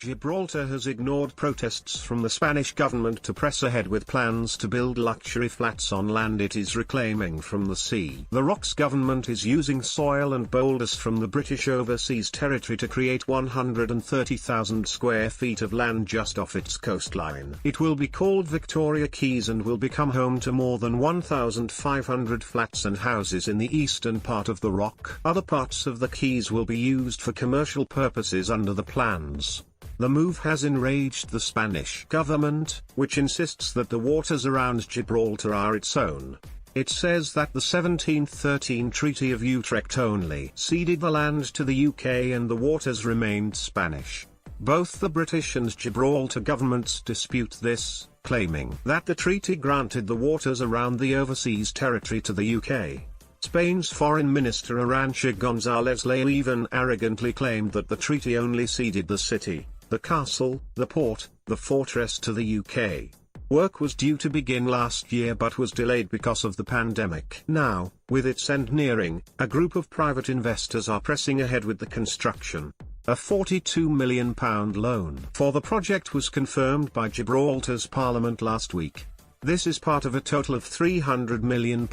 Gibraltar has ignored protests from the Spanish government to press ahead with plans to build luxury flats on land it is reclaiming from the sea. The Rock's government is using soil and boulders from the British overseas territory to create 130,000 square feet of land just off its coastline. It will be called Victoria Keys and will become home to more than 1,500 flats and houses in the eastern part of the Rock. Other parts of the Keys will be used for commercial purposes under the plans. The move has enraged the Spanish government, which insists that the waters around Gibraltar are its own. It says that the 1713 Treaty of Utrecht only ceded the land to the UK and the waters remained Spanish. Both the British and Gibraltar governments dispute this, claiming that the treaty granted the waters around the overseas territory to the UK. Spain's Foreign Minister Arantxa González Leiván arrogantly claimed that the treaty only ceded the city, the castle, the port, the fortress to the UK. Work was due to begin last year but was delayed because of the pandemic. Now, with its end nearing, a group of private investors are pressing ahead with the construction. A £42 million loan for the project was confirmed by Gibraltar's Parliament last week. This is part of a total of £300 million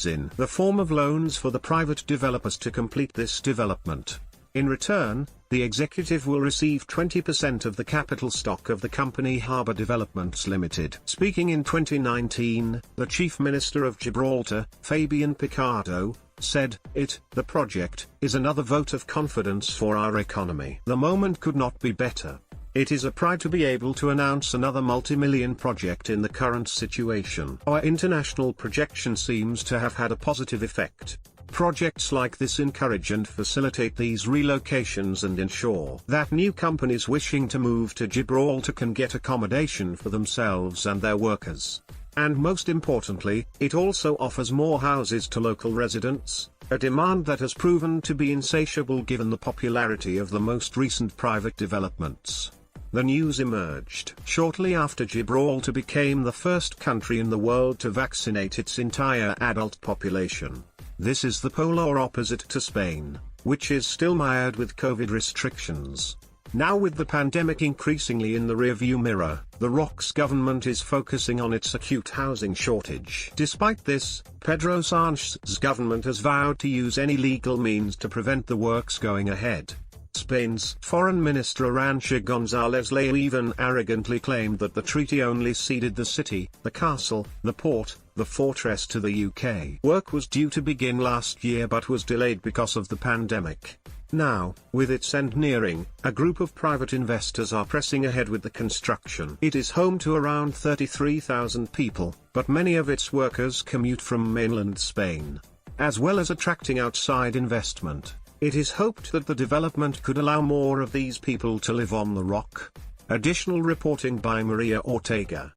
in the form of loans for the private developers to complete this development. In return, the executive will receive 20% of the capital stock of the company Harbour Developments Limited. Speaking in 2019, the Chief Minister of Gibraltar, Fabian Picardo, said, the project, is another vote of confidence for our economy. The moment could not be better. It is a pride to be able to announce another multi-million project in the current situation. Our international projection seems to have had a positive effect. Projects like this encourage and facilitate these relocations and ensure that new companies wishing to move to Gibraltar can get accommodation for themselves and their workers. And most importantly, it also offers more houses to local residents, a demand that has proven to be insatiable given the popularity of the most recent private developments. The news emerged shortly after Gibraltar became the first country in the world to vaccinate its entire adult population. This is the polar opposite to Spain, which is still mired with COVID restrictions. Now with the pandemic increasingly in the rearview mirror, the Rock's government is focusing on its acute housing shortage. Despite this, Pedro Sanchez's government has vowed to use any legal means to prevent the works going ahead. Spain's Foreign Minister Arantxa González Leiván arrogantly claimed that the treaty only ceded the city, the castle, the port, the fortress to the UK. Work was due to begin last year but was delayed because of the pandemic. Now, with its end nearing, a group of private investors are pressing ahead with the construction. It is home to around 33,000 people, but many of its workers commute from mainland Spain. As well as attracting outside investment, it is hoped that the development could allow more of these people to live on the Rock. Additional reporting by Maria Ortega.